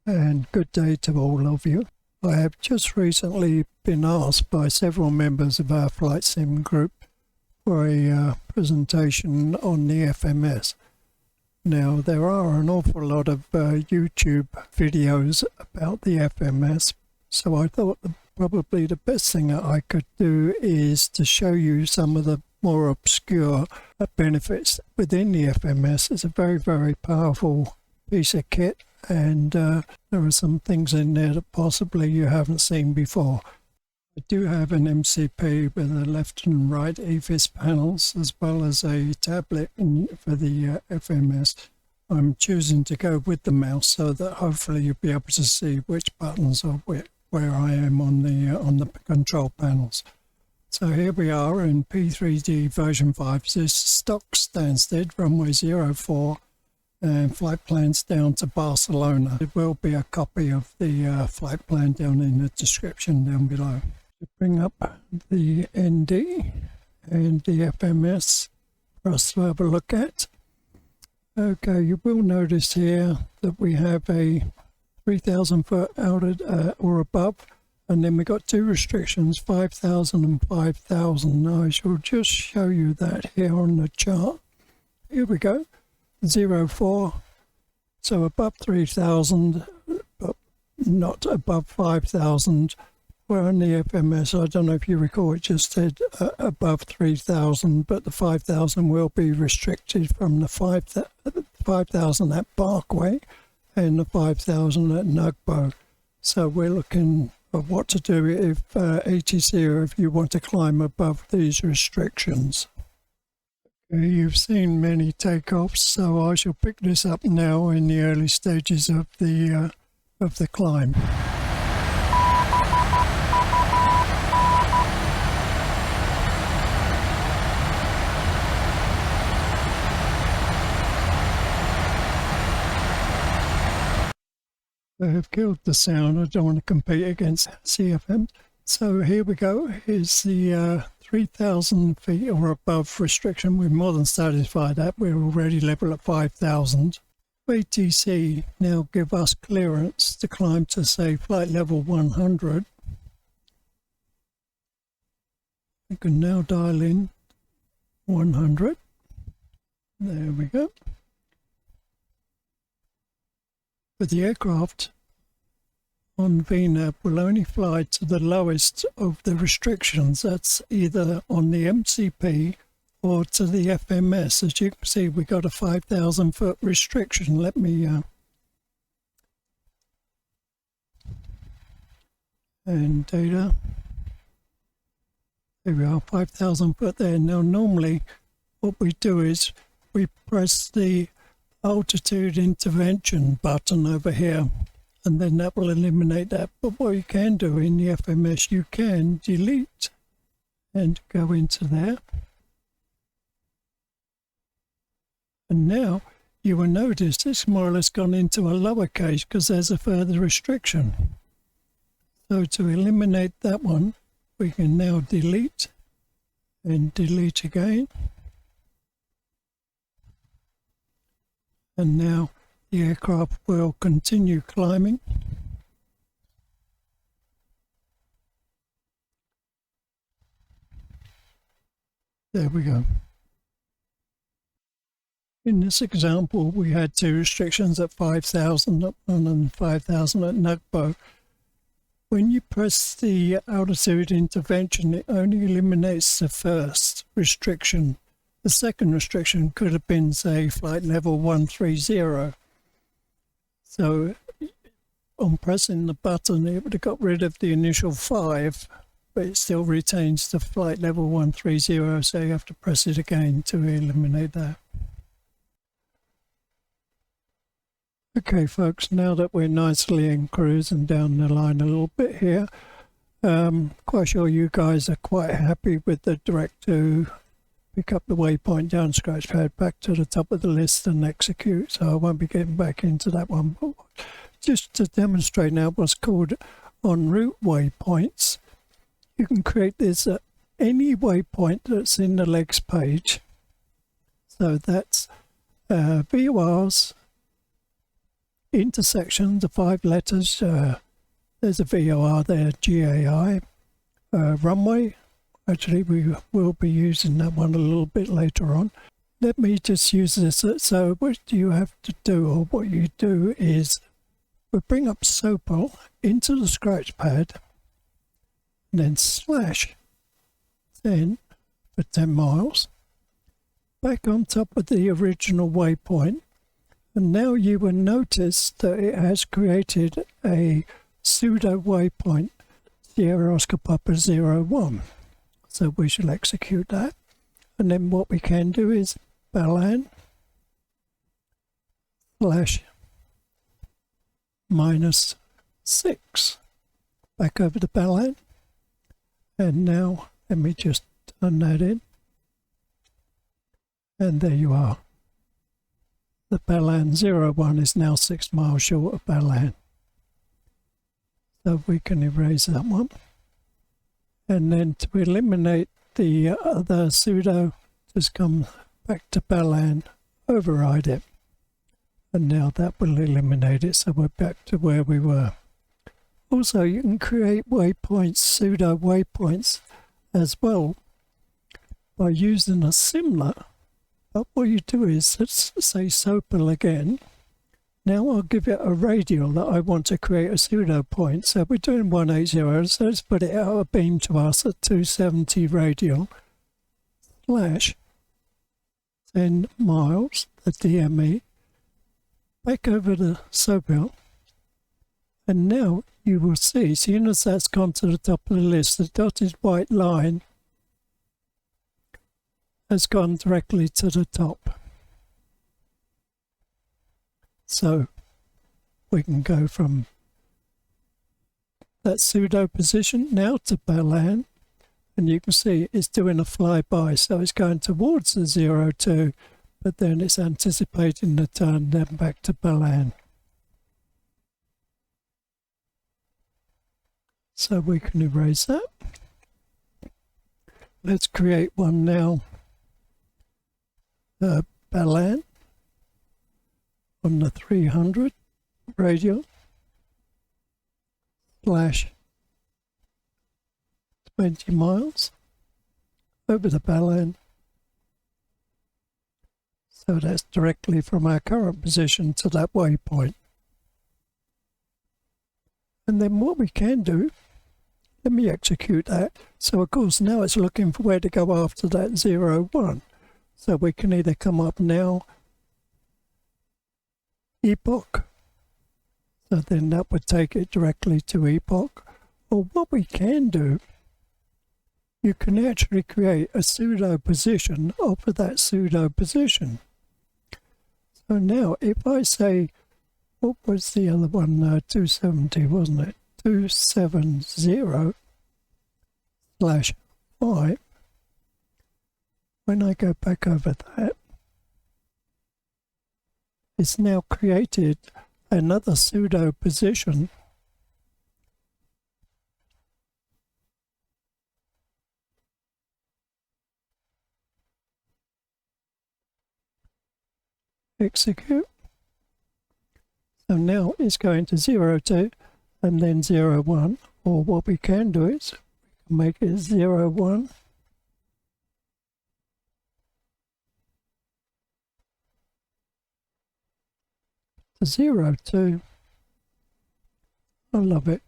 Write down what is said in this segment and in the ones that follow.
and good day to all of you. I have just recently been asked by several members of our flight sim group for a presentation on the FMS. Now, there are an awful lot of YouTube videos about the FMS, so I thought probably the best thing that I could do is to show you some of the more obscure benefits within the FMS. It's a very, very powerful piece of kit, and there are some things in there that possibly you haven't seen before. I do have an MCP with the left and right EVIS panels, as well as a tablet for the FMS. I'm choosing to go with the mouse so that hopefully you'll be able to see which buttons are where I am on the control panels. So here we are in P3D version 5. This is stock Stansted, runway 04, and flight plans down to Barcelona. There will be a copy of the flight plan down in the description down below. To bring up the ND and the FMS for us to have a look at. Okay, you will notice here that we have a 3,000 foot out or above, and then we got two restrictions, 5,000 and 5,000. Now I shall just show you that here on the chart. Here we go, 04, so above 3,000, but not above 5,000. Where on the FMS, I don't know if you recall, it just said above 3,000, but the 5,000 will be restricted from the 5,000 at Parkway and the 5,000 at NUGBO. So we're looking at what to do if ATC, or if you want to climb above these restrictions. Okay, you've seen many takeoffs, so I shall pick this up now in the early stages of the climb. I have killed the sound. I don't want to compete against CFM. So here we go. Here's the 3,000 feet or above restriction. We're more than satisfied that. We're already level at 5,000. ATC now give us clearance to climb to, say, flight level 100. I can now dial in 100. There we go. But the aircraft on VNAV will only fly to the lowest of the restrictions. That's either on the MCP or to the FMS. As you can see, we got a 5,000 foot restriction. Let me and data. There we are, 5,000 foot there. Now normally what we do is we press the altitude intervention button over here, and then that will eliminate that. But what you can do in the FMS, you can delete and go into there. And now you will notice it's more or less gone into a lowercase because there's a further restriction. So to eliminate that one, we can now delete and delete again. And now the aircraft will continue climbing. There we go. In this example, we had two restrictions at 5,000 and 5,000 at NUGBO. When you press the altitude intervention, it only eliminates the first restriction. The second restriction could have been, say, flight level 130. So on pressing the button, it would have got rid of the initial 5, but it still retains the flight level 130, so you have to press it again to eliminate that. Okay, folks, now that we're nicely in cruise and down the line a little bit here, quite sure you guys are quite happy with the direct to pick up the waypoint down scratch pad back to the top of the list and execute, so I won't be getting back into that one. But just to demonstrate now what's called en route waypoints, you can create this at any waypoint that's in the legs page. So that's VORs, intersection, the 5 letters, there's a VOR there, GAI. Runway, actually we will be using that one a little bit later on. Let me just use this. So what you have to do, or what you do, is we bring up SOPIL into the scratch pad, and then slash 10 for 10 miles, back on top of the original waypoint, and now you will notice that it has created a pseudo waypoint, Sierra Oscar Papa 01. So we shall execute that, and then what we can do is BALAN slash -6 back over the BALAN, and now let me just turn that in, and there you are. The BALAN 01 is now 6 miles short of BALAN, so we can erase that one. And then to eliminate the other pseudo, just come back to BALAN, override it, and now that will eliminate it, so we're back to where we were. Also, you can create waypoints, pseudo waypoints as well, by using a similar, but what you do is, let's say SOPIL again. Now I'll give it a radial that I want to create a pseudo point. So we're doing 180, so let's put it out a beam to us at 270 radial, slash 10 miles, the DME, back over the SOPIL, and now you will see, seeing as that's gone to the top of the list, the dotted white line has gone directly to the top. So we can go from that pseudo position now to BALAN, and you can see it's doing a flyby, so it's going towards the 02, but then it's anticipating the turn, then back to BALAN. So we can erase that. Let's create one now. BALAN on the 300 radial, slash 20 miles over the BALAN. So that's directly from our current position to that waypoint. And then what we can do, let me execute that. So of course now it's looking for where to go after that 01. So we can either come up now, EVPOK, so then that would take it directly to EVPOK. Or what we can do, you can actually create a pseudo position off of that pseudo position. So now if I say, what was the other one, 270, wasn't it? 270 slash 5. When I go back over that, it's now created another pseudo position execute. So now it's going to 02 and then 01, or what we can do is we can make it 01 to 02. I love it.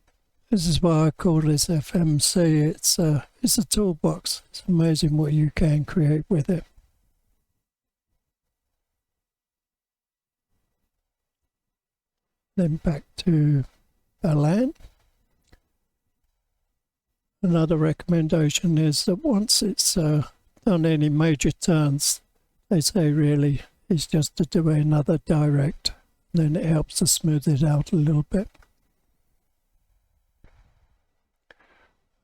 This is why I call this FMC. It's a toolbox. It's amazing what you can create with it. Then back to BALAN. Another recommendation is that once it's done any major turns, they say really is just to do another direct. Then it helps to smooth it out a little bit.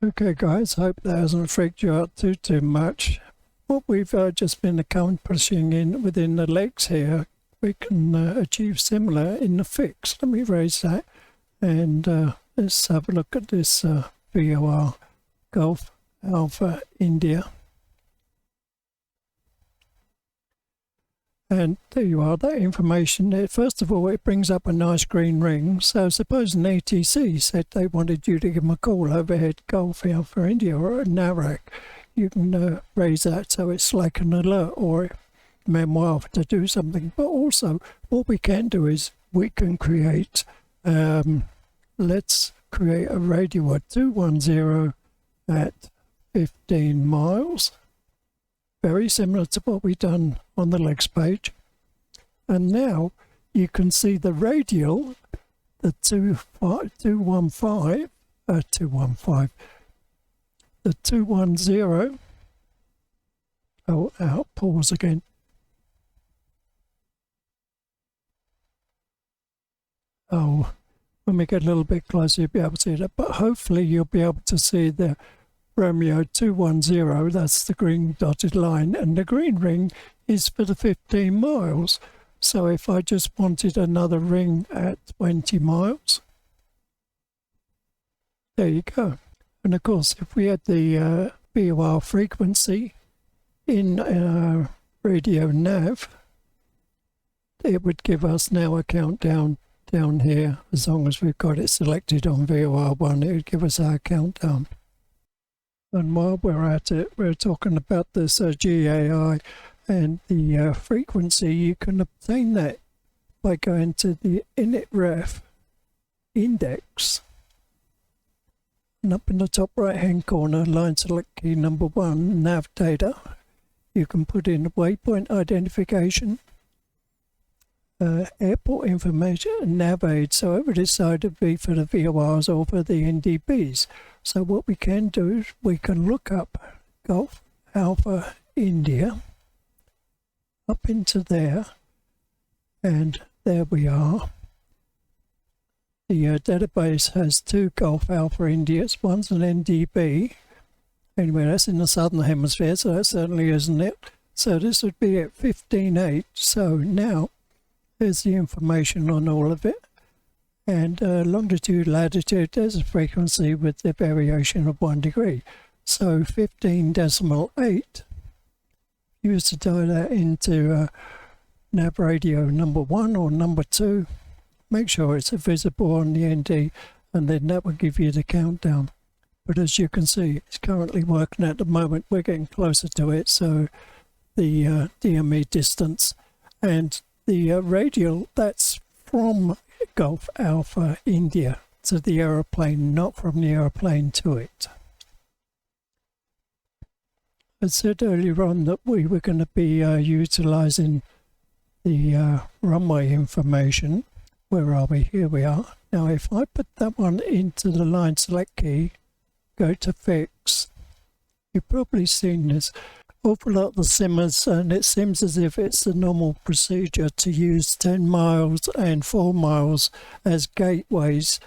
Okay guys, hope that hasn't freaked you out too much. What we've just been accomplishing within the legs here, we can achieve similar in the fix. Let me erase that, and let's have a look at this VOR Golf Alpha India. And there you are, that information. First of all, it brings up a nice green ring. So suppose an ATC said they wanted you to give them a call overhead Golf Alpha India or a NARAK. You can raise that so it's like an alert or memoir to do something. But also, what we can do is we can create, let's create a radio at 210 at 15 miles. Very similar to what we've done on the legs page. And now you can see the radial, the 215, the 210, I'll pause again. Oh, when we get a little bit closer, you'll be able to see that. But hopefully you'll be able to see the Romeo 210, that's the green dotted line, and the green ring is for the 15 miles. So if I just wanted another ring at 20 miles, there you go. And of course, if we had the BOR frequency in our radio nav, it would give us now a countdown down here. As long as we've got it selected on VOR1, it would give us our countdown. And while we're at it, we're talking about this GAI and the frequency. You can obtain that by going to the initref index. And up in the top right hand corner, line select key number 1, nav data. You can put in waypoint identification, airport information, and nav aid. So over this side would be for the VORs or for the NDBs. So what we can do is we can look up Golf Alpha India up into there, and there we are. The database has 2 Golf Alpha Indias. One's an NDB. Anyway, that's in the southern hemisphere, so that certainly isn't it. So this would be at 15.8. So now there's the information on all of it. And longitude, latitude, there's a frequency with the variation of 1 degree. So 15.8. Use to dial that into nav radio number 1 or number 2. Make sure it's visible on the ND, and then that will give you the countdown. But as you can see, it's currently working at the moment. We're getting closer to it, so the DME distance and the radial, that's from Golf Alpha India to the aeroplane, not from the aeroplane to it. I said earlier on that we were going to be utilizing the runway information. Where are we? Here we are. Now if I put that one into the line select key, go to fix, you've probably seen this awful lot of the simmers, and it seems as if it's the normal procedure to use 10 miles and 4 miles as gateways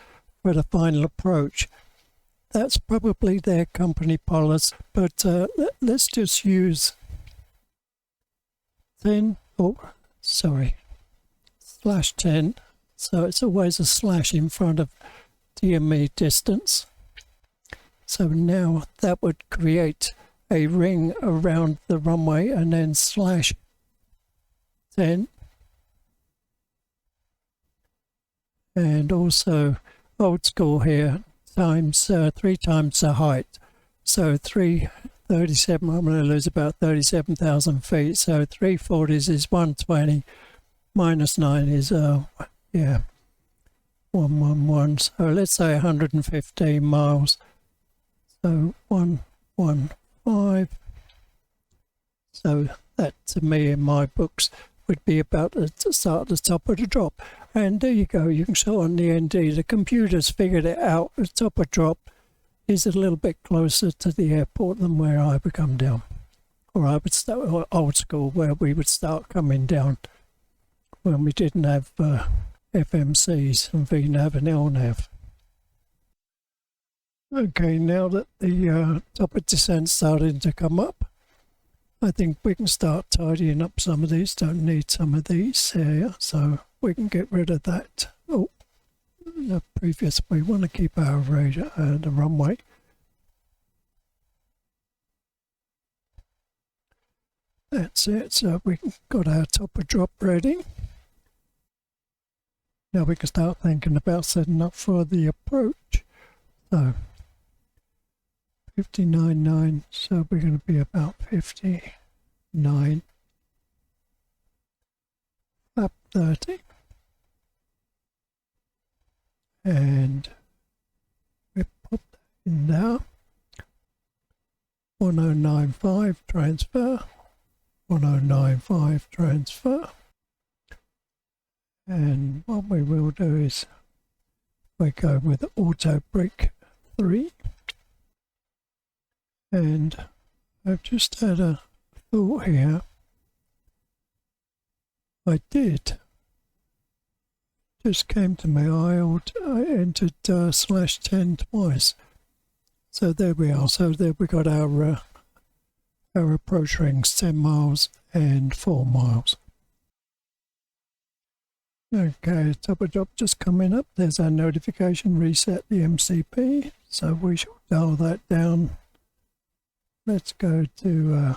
for the final approach. That's probably their company policy, but let's just use 10, /10, so it's always a slash in front of DME distance. So now that would create a ring around the runway, and then /10, and also old school here, times 3 times the height. So 337, I'm going to lose about 37,000 feet. So 340s is 120, minus 9 is 111. So let's say 115 miles. So 115. So that to me in my books would be about the start at the top of the drop. And there you go, you can show on the ND, the computer's figured it out. The top of drop is a little bit closer to the airport than where I would come down. Or I would start old school, where we would start coming down when we didn't have FMCs and VNAV and LNAV. Okay, now that the top of descent starting to come up, I think we can start tidying up some of these. Don't need some of these here, so we can get rid of that. Oh, the previous, we want to keep our radar, the runway. That's it. So we got our topper drop ready. Now we can start thinking about setting up for the approach. So 59.9, so we're going to be about 59, up 30, and we pop that in there. 1095 transfer, 1095 transfer, and what we will do is we go with auto brake 3. And I've just had a thought here. Just came to me, I entered /10 twice. So there we are. So there we got our approach rings, 10 miles and 4 miles. Okay, topper drop just coming up. There's our notification, reset the MCP. So we shall dial that down. Let's go to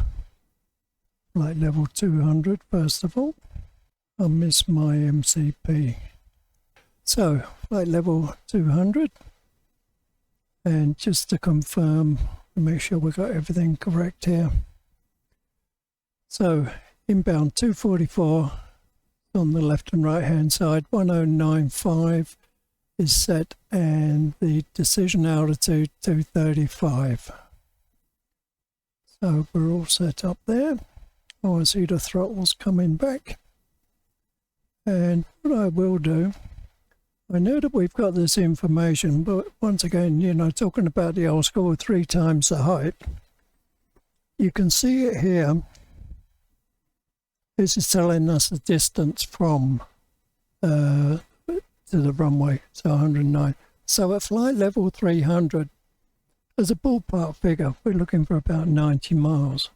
flight level 200 first of all. I miss my MCP. So flight level 200, and just to confirm, make sure we got everything correct here. So inbound 244 on the left and right hand side, 1095 is set, and the decision altitude 235. So we're all set up there. Oh, I see the throttle's coming back. And what I will do, I know that we've got this information, but once again, you know, talking about the old school 3 times the height, you can see it here. This is telling us the distance from to the runway, so 109. So at flight level 300, as a ballpark figure, we're looking for about 90 miles.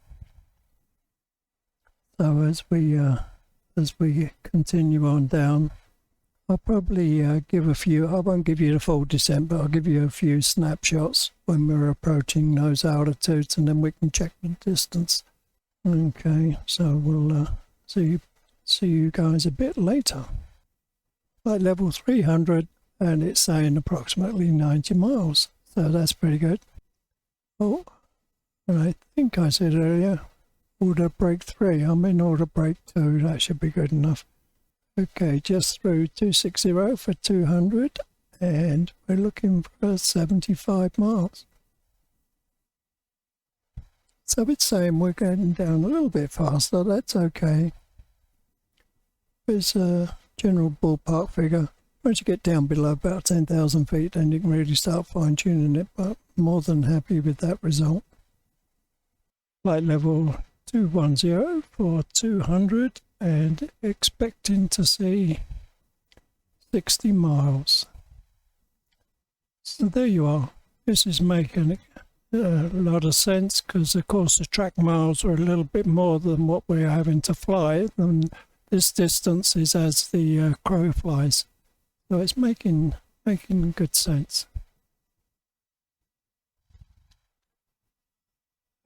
So as we continue on down, I'll probably give a few, I won't give you the full descent, but I'll give you a few snapshots when we're approaching those altitudes, and then we can check the distance. Okay, so we'll see you guys a bit later. Flight level 300, and it's saying approximately 90 miles, so that's pretty good. Oh, and I think I said earlier, order brake 3. I'm in order brake 2. That should be good enough. Okay, just through 260 for 200, and we're looking for 75 miles. So it's saying we're going down a little bit faster. That's okay. It's a general ballpark figure. Once you get down below about 10,000 feet, then you can really start fine-tuning it, but more than happy with that result. Flight level 210 for 200, and expecting to see 60 miles. So there you are. This is making a lot of sense, because of course the track miles are a little bit more than what we're having to fly, and this distance is as the crow flies. So it's making good sense.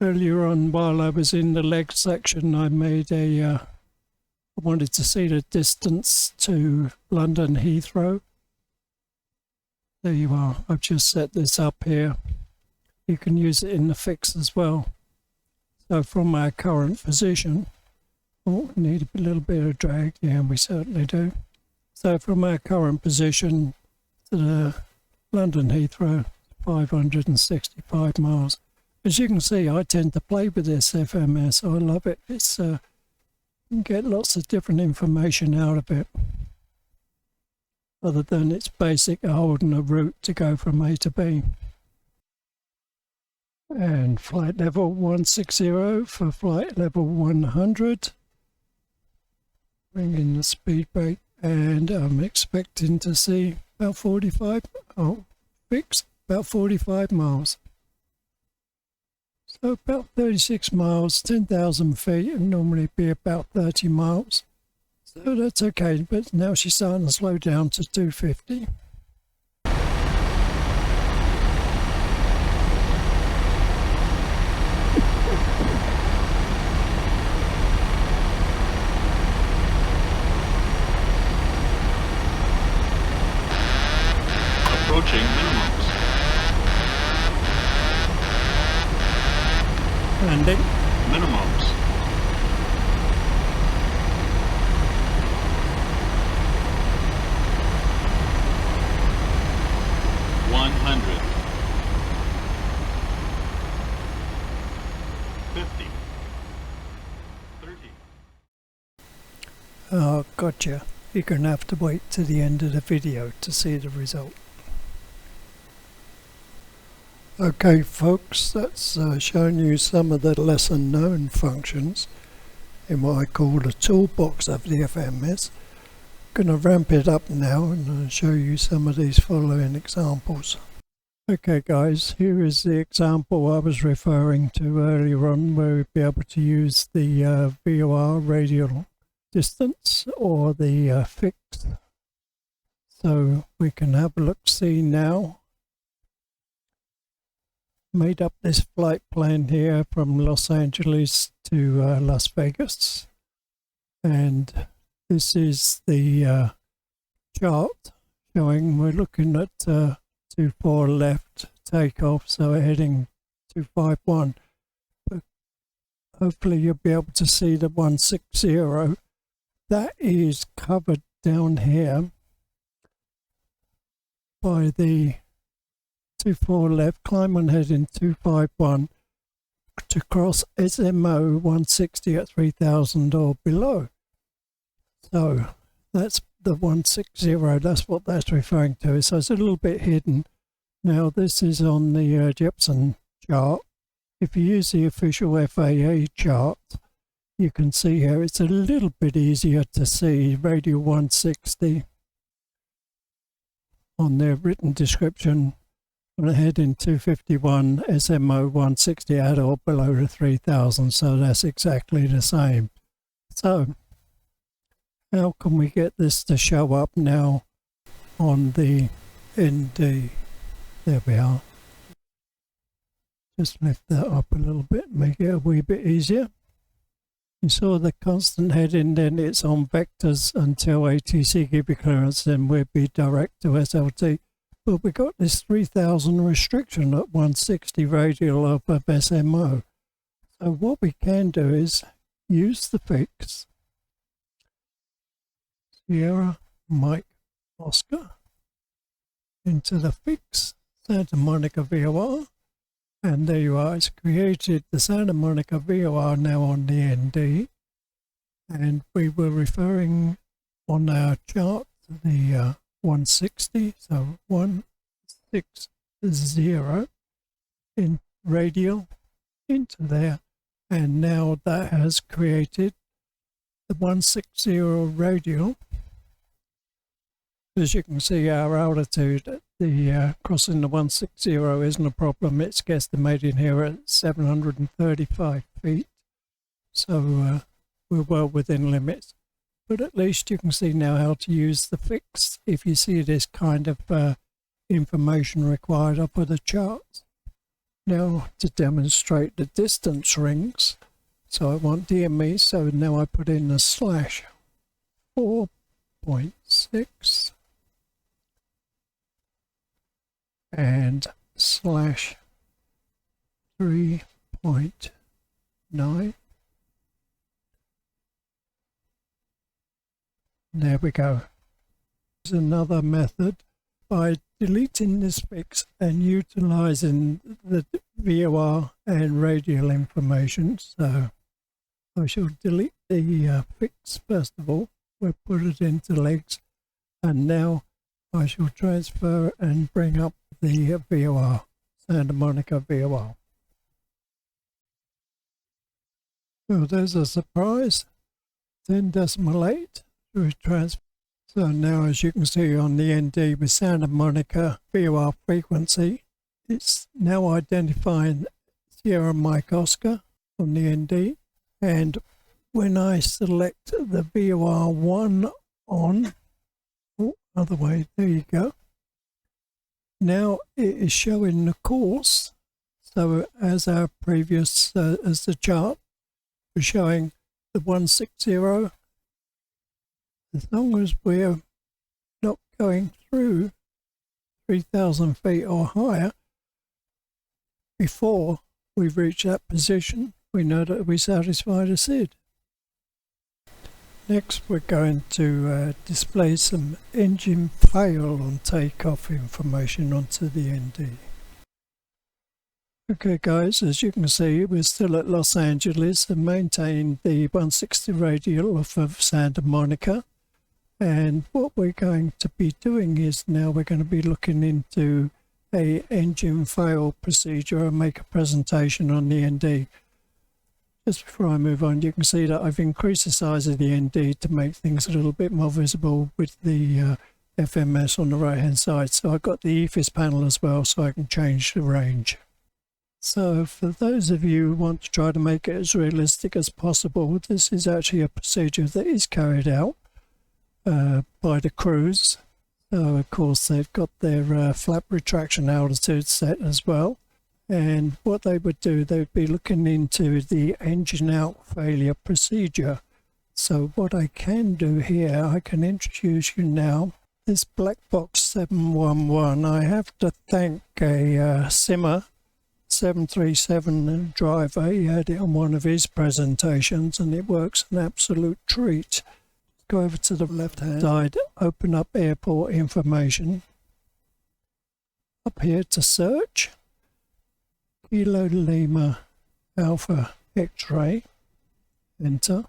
Earlier on, while I was in the leg section, I made I wanted to see the distance to London Heathrow. There you are. I've just set this up here. You can use it in the fix as well. So from our current position, oh, we need a little bit of drag. Yeah, we certainly do. So from our current position to the London Heathrow, 565 miles. As you can see, I tend to play with this FMS. I love it. It's you can get lots of different information out of it, other than its basic holding a route to go from A to B. And flight level 160 for flight level 100. Bring in the speed brake, and I'm expecting to see about 45, about 45 miles. So about 36 miles, 10,000 feet, and normally be about 30 miles. So that's okay, but now she's starting to slow down to 250. landing. Minimums. 100. 50. 30. Oh, gotcha. You're going to have to wait to the end of the video to see the result. Okay folks, that's showing you some of the lesser known functions in what I call the toolbox of the FMS. I'm going to ramp it up now and show you some of these following examples. Okay guys, here is the example I was referring to earlier on, where we'd be able to use the VOR radial distance or the fix. So we can have a look-see now. Made up this flight plan here from Los Angeles to Las Vegas, and this is the chart showing we're looking at 24 left takeoff, so we're heading 251, but hopefully you'll be able to see the 160 that is covered down here by the 24 left, climb on heading 251 to cross SMO 160 at 3000 or below. So that's the 160, that's what that's referring to. So it's a little bit hidden. Now this is on the Jepson chart. If you use the official FAA chart, you can see here it's a little bit easier to see radial 160 on their written description. On a heading 251, SMO 160 at or below the 3000, so that's exactly the same. So how can we get this to show up now on the ND? There we are. Just lift that up a little bit, make it a wee bit easier. You saw the constant heading, then it's on vectors until ATC give you clearance, then we'll be direct to SLT. But we got this 3000 restriction at 160 radial of SMO. So what we can do is use the fix, Sierra Mike Oscar, into the fix Santa Monica VOR, and there you are. It's created the Santa Monica VOR now on the ND, and we were referring on our chart to the 160, so 160 in radial into there, and now that has created the 160 radial. As you can see, our altitude, the crossing the 160 isn't a problem. It's guesstimated here at 735 feet, so we're well within limits. But at least you can see now how to use the fix if you see this kind of information required. I'll put a chart. Now to demonstrate the distance rings, so I want DME, so now I put in a slash 4.6 and slash 3.9. There we go. There's another method by deleting this fix and utilizing the VOR and radial information. So I shall delete the fix first of all. We'll put it into legs, and now I shall transfer and bring up the VOR, Santa Monica VOR. Well, there's a surprise, 10.8. Transfer. So now, as you can see on the ND with Santa Monica VOR frequency, it's now identifying Sierra Mike Oscar on the ND, and when I select the VOR 1 on, other way, there you go. Now it is showing the course. So as our previous, as the chart was showing the 160, as long as we're not going through 3,000 feet or higher before we reach that position, we know that we satisfy the SID. Next we're going to display some engine fail on takeoff information onto the ND. Okay guys, as you can see we're still at Los Angeles and maintain the 160 radial off of Santa Monica. And what we're going to be doing is now we're going to be looking into a engine fail procedure and make a presentation on the ND. Just before I move on, you can see that I've increased the size of the ND to make things a little bit more visible with the FMS on the right hand side. So I've got the EFIS panel as well, so I can change the range. So for those of you who want to try to make it as realistic as possible, this is actually a procedure that is carried out by the crews. So of course they've got their flap retraction altitude set as well. And what they would do, they would be looking into the engine out failure procedure. So what I can do here, I can introduce you now. This black box 711, I have to thank a Simmer 737 driver. He had it on one of his presentations and it works an absolute treat. Go over to the left hand side, open up airport information. Up here to search. Kilo Lima Alpha X-ray, enter,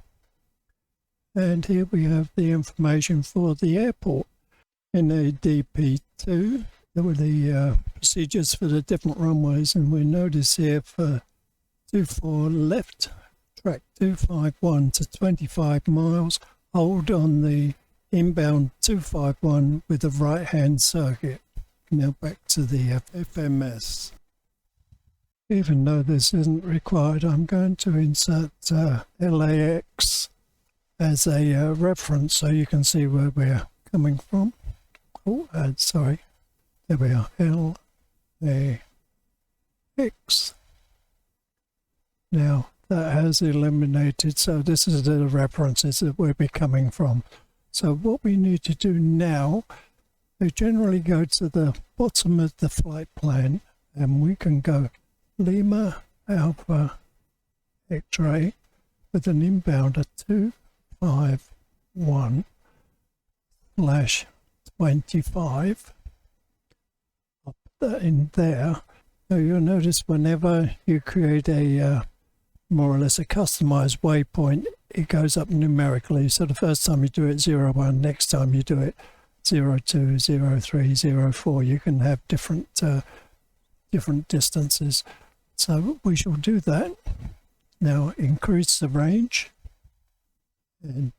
and here we have the information for the airport. NADP2, there were the procedures for the different runways, and we notice here for 24 left, track 251 to 25 miles, hold on the inbound 251 with the right hand circuit. Now back to the FMS. Even though this isn't required, I'm going to insert LAX as a reference so you can see where we're coming from. Oh, sorry. There we are. LAX. Now, that has eliminated, so this is the references that we'll be coming from. So what we need to do now, we generally go to the bottom of the flight plan and we can go Lima Alpha X-ray with an inbound of 251/25. I'll put that in there. Now you'll notice whenever you create a more or less a customized waypoint, it goes up numerically. So the first time you do it 01, next time you do it 02, 03, 04. You can have different distances. So we shall do that. Now increase the range and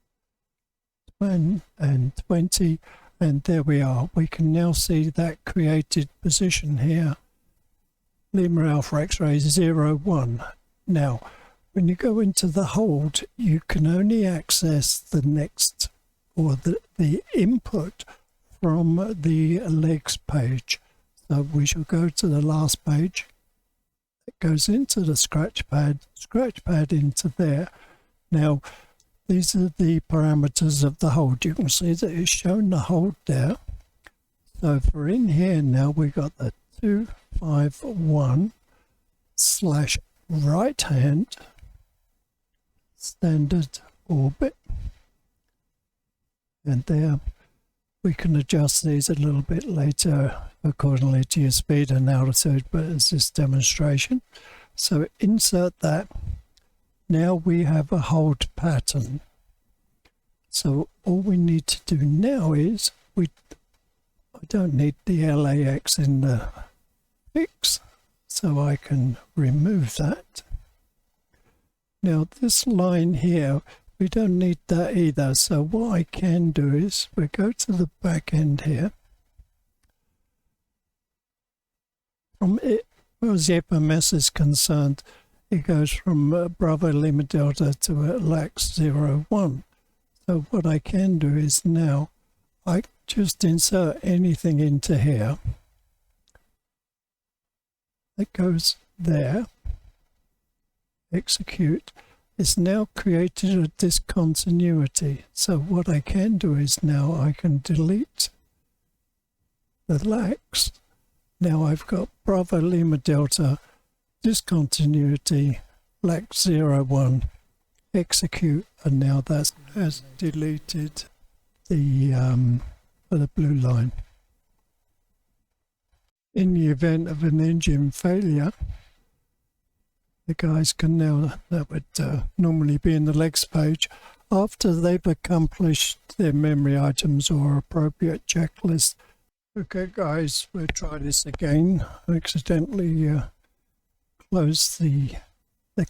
20, and there we are. We can now see that created position here. Lima Alpha X-ray 01. Now, when you go into the hold, you can only access the next or the input from the legs page. So we shall go to the last page. It goes into the scratch pad into there. Now, these are the parameters of the hold. You can see that it's shown the hold there. So for in here now, we got the 251/right hand standard orbit. And there we can adjust these a little bit later accordingly to your speed and altitude, but it's this demonstration. So insert that. Now we have a hold pattern. So all we need to do now is I don't need the LAX in the fix, so I can remove that. Now this line here, we don't need that either. So what I can do is we go to the back end here. From it, as the FMS is concerned, it goes from Bravo Lima Delta to LAX 01. So what I can do is now I just insert anything into here. It goes there. Execute. It's now created a discontinuity. So what I can do is now I can delete the LAX. Now I've got Bravo Lima Delta discontinuity KLAX 01 execute, and now that has deleted the blue line. In the event of an engine failure, the guys can now, that would normally be in the legs page, after they've accomplished their memory items or appropriate checklist. Okay guys, we'll try this again. I accidentally closed the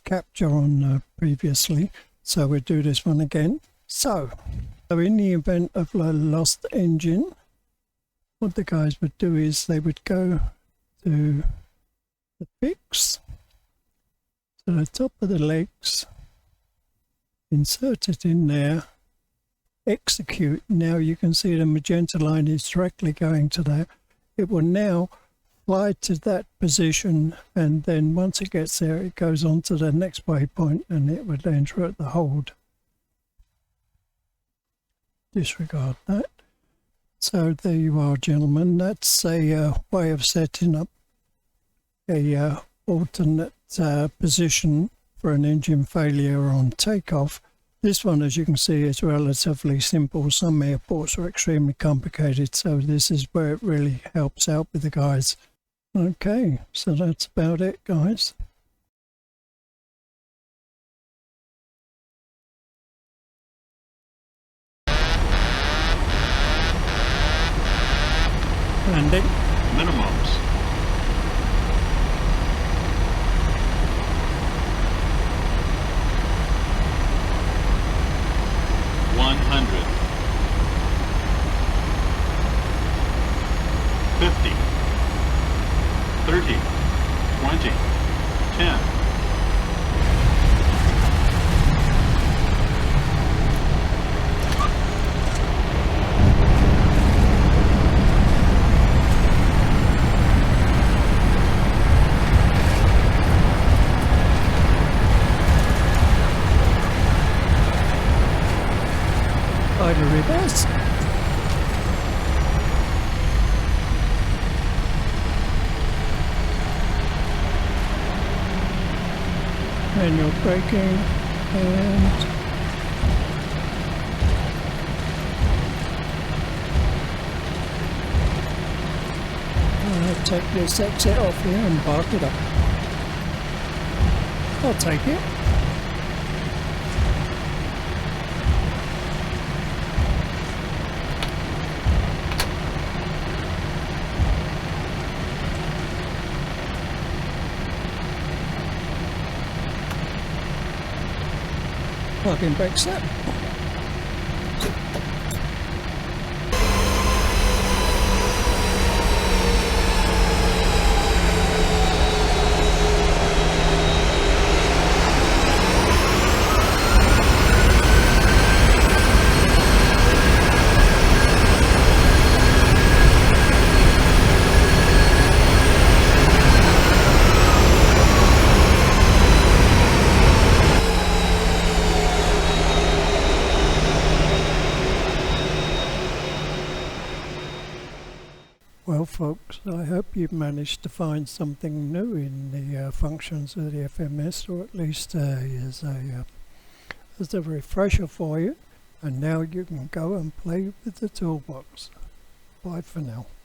capture on previously, so we'll do this one again. So in the event of a lost engine, what the guys would do is they would go to the fix, to the top of the legs, insert it in there, execute. Now you can see the magenta line is directly going to that. It will now fly to that position, and then once it gets there it goes on to the next waypoint and it would enter at the hold. Disregard that. So there you are, gentlemen. That's a way of setting up a alternate position for an engine failure on takeoff. This one, as you can see, is relatively simple. Some airports are extremely complicated, so this is where it really helps out with the guys. Okay, so that's about it, guys. Landing. Minimums. $100. 50. 30. 20. 10. Idle reverse. Manual braking, and I'll take this exit off here and park it up. I'll take it. Parking brake set. Well folks, I hope you've managed to find something new in the functions of the FMS, or at least as a refresher for you, and now you can go and play with the toolbox. Bye for now.